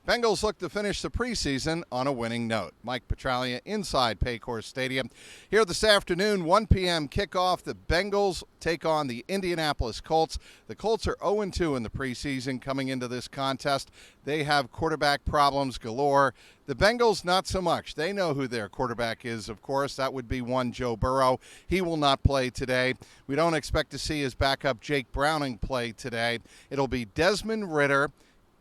Bengals look to finish the preseason on a winning note. Mike Petraglia inside Paycor Stadium. Here this afternoon, 1 p.m. kickoff. The Bengals take on the Indianapolis Colts. The Colts are 0-2 in the preseason coming into this contest. They have quarterback problems galore. The Bengals, not so much. They know who their quarterback is, of course. That would be one Joe Burrow. He will not play today. We don't expect to see his backup Jake Browning play today. It'll be Desmond Ridder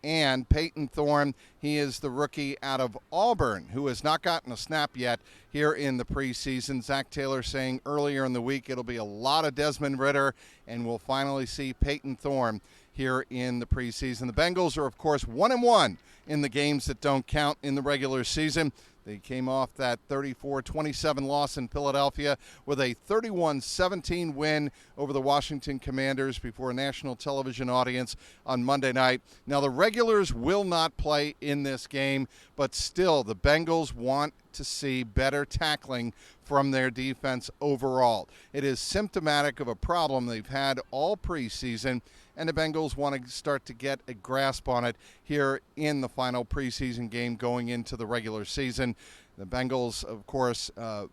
and Peyton Thorne. He is the rookie out of Auburn who has not gotten a snap yet here in the preseason. Zach Taylor saying earlier in the week it'll be a lot of Desmond Ridder, and we'll finally see Peyton Thorne here in the preseason. The Bengals are, of course, 1-1 in the games that don't count in the regular season. They came off that 34-27 loss in Philadelphia with a 31-17 win over the Washington Commanders before a national television audience on Monday night. Now, the regulars will not play in this game, but still the Bengals want to see better tackling from their defense overall. It is symptomatic of a problem they've had all preseason, and the Bengals want to start to get a grasp on it here in the final preseason game going into the regular season. The Bengals, of course,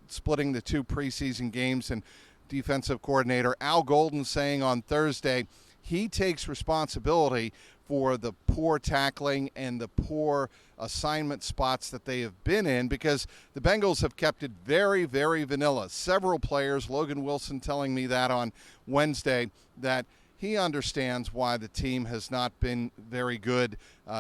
splitting the two preseason games, and defensive coordinator Al Golden saying on Thursday he takes responsibility for the poor tackling and the poor assignment spots that they have been in, because the Bengals have kept it very, very vanilla. Several players, Logan Wilson telling me that on Wednesday, that he understands why the team has not been very good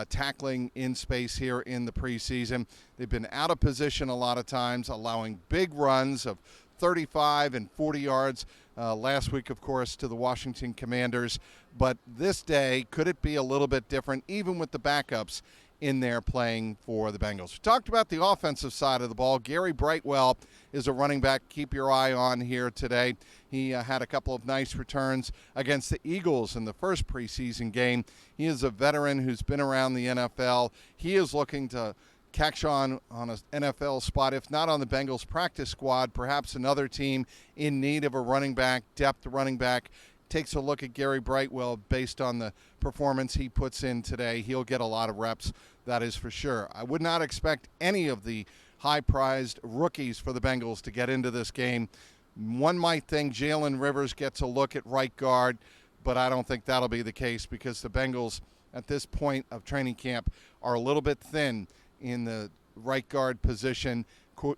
tackling in space here in the preseason. They've been out of position a lot of times, allowing big runs of 35 and 40 yards last week, of course, to the Washington Commanders. But this day, could it be a little bit different, even with the backups in there playing for the Bengals? We talked about the offensive side of the ball. Gary Brightwell is a running back keep your eye on here today. He had a couple of nice returns against the Eagles in the first preseason game. He is a veteran who's been around the NFL. He is looking to catch on an NFL spot, if not on the Bengals practice squad, perhaps another team in need of a running back, depth running back. Takes a look at Gary Brightwell based on the performance he puts in today. He'll get a lot of reps, that is for sure. I would not expect any of the high-prized rookies for the Bengals to get into this game. One might think Jalen Rivers gets a look at right guard, but I don't think that'll be the case, because the Bengals at this point of training camp are a little bit thin in the right guard position.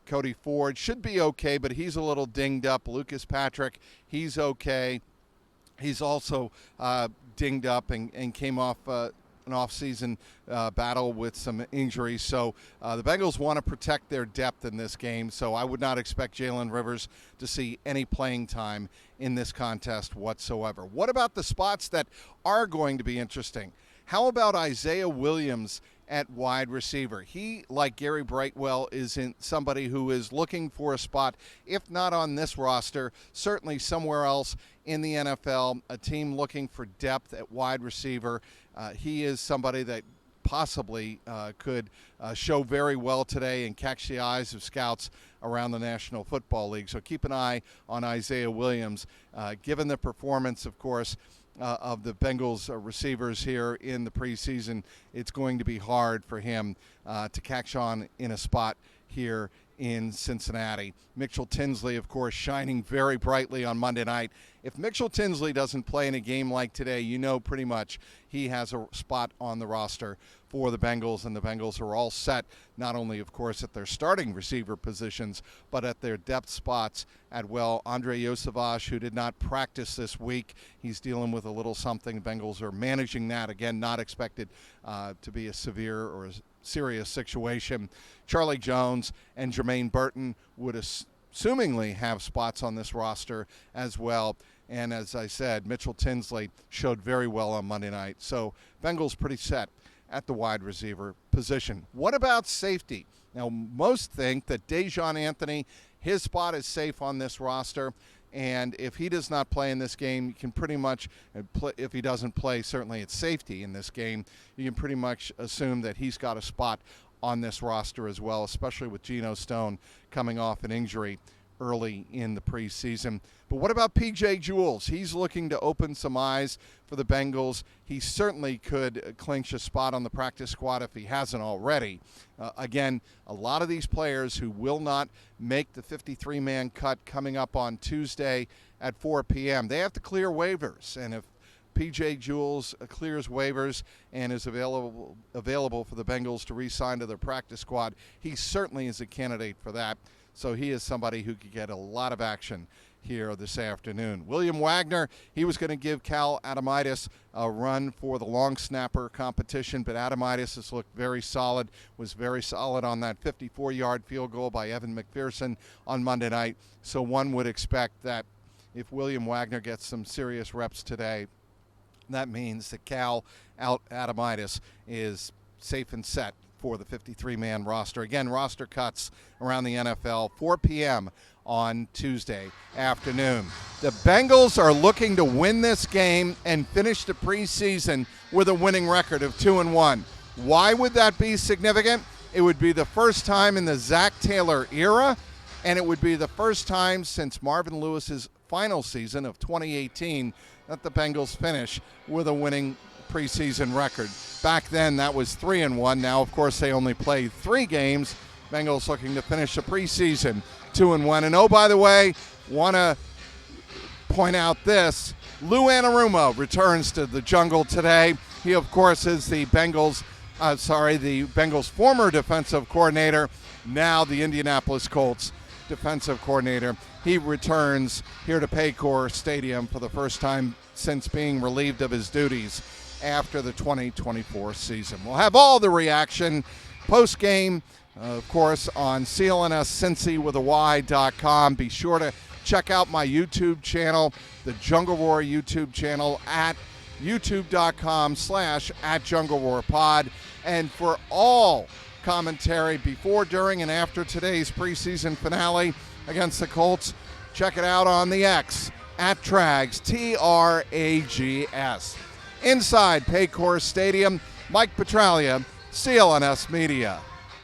Cody Ford should be okay, but he's a little dinged up. Lucas Patrick, he's okay. He's also dinged up and came off an off-season battle with some injuries. So the Bengals want to protect their depth in this game, so I would not expect Jalen Rivers to see any playing time in this contest whatsoever. What about the spots that are going to be interesting? How about Isaiah Williams at wide receiver? He, like Gary Brightwell, is somebody who is looking for a spot, if not on this roster, certainly somewhere else in the NFL, a team looking for depth at wide receiver. He is somebody that possibly could show very well today and catch the eyes of scouts around the National Football League. So keep an eye on Isaiah Williams. Given the performance, of course, of the Bengals receivers here in the preseason, it's going to be hard for him to catch on in a spot here in Cincinnati. Mitchell Tinsley, of course, shining very brightly on Monday night. If Mitchell Tinsley doesn't play in a game like today, you know pretty much he has a spot on the roster for the Bengals, and the Bengals are all set, not only, of course, at their starting receiver positions, but at their depth spots at, well, Andre Yosavash, who did not practice this week. He's dealing with a little something. The Bengals are managing that. Again, not expected to be a severe or a serious situation. Charlie Jones and Jermaine Burton would assumingly have spots on this roster as well. And as I said, Mitchell Tinsley showed very well on Monday night. So Bengals pretty set at the wide receiver position. What about safety? Now, most think that Dejon Anthony, his spot is safe on this roster. And if he does not play in this game, you can pretty much, if he doesn't play, certainly it's safety in this game, you can pretty much assume that he's got a spot on this roster as well, especially with Geno Stone coming off an injury early in the preseason. But what about P.J. Jules? He's looking to open some eyes for the Bengals. He certainly could clinch a spot on the practice squad if he hasn't already. Again, a lot of these players who will not make the 53-man cut coming up on Tuesday at 4 p.m., they have to clear waivers. And if P.J. Jules clears waivers and is available for the Bengals to re-sign to their practice squad, he certainly is a candidate for that. So he is somebody who could get a lot of action here this afternoon. William Wagner, he was going to give Cal Adamitis a run for the long snapper competition, but Adamitis has looked very solid, was very solid on that 54-yard field goal by Evan McPherson on Monday night. So one would expect that if William Wagner gets some serious reps today, that means that Cal Adamitis is safe and set for the 53-man roster. Again, roster cuts around the NFL, 4 p.m. on Tuesday afternoon. The Bengals are looking to win this game and finish the preseason with a winning record of 2-1. Why would that be significant? It would be the first time in the Zach Taylor era, and it would be the first time since Marvin Lewis's final season of 2018 that the Bengals finish with a winning preseason record. Back then, that was 3-1. Now, of course, they only played 3 games. Bengals looking to finish the preseason 2-1. And oh, by the way, want to point out this: Lou Anarumo returns to the jungle today. He, of course, is the Bengals' former defensive coordinator, now the Indianapolis Colts defensive coordinator. He returns here to Paycor Stadium for the first time since being relieved of his duties after the 2024 season. We'll have all the reaction post-game, of course, on clnscincy.com. Be sure to check out my YouTube channel, the Jungle Roar YouTube channel, at youtube.com/@JungleRoarPod. And for all commentary before, during, and after today's preseason finale against the Colts, check it out on the X, @Trags, TRAGS. Inside Paycor Stadium, Mike Petraglia, CLNS Media.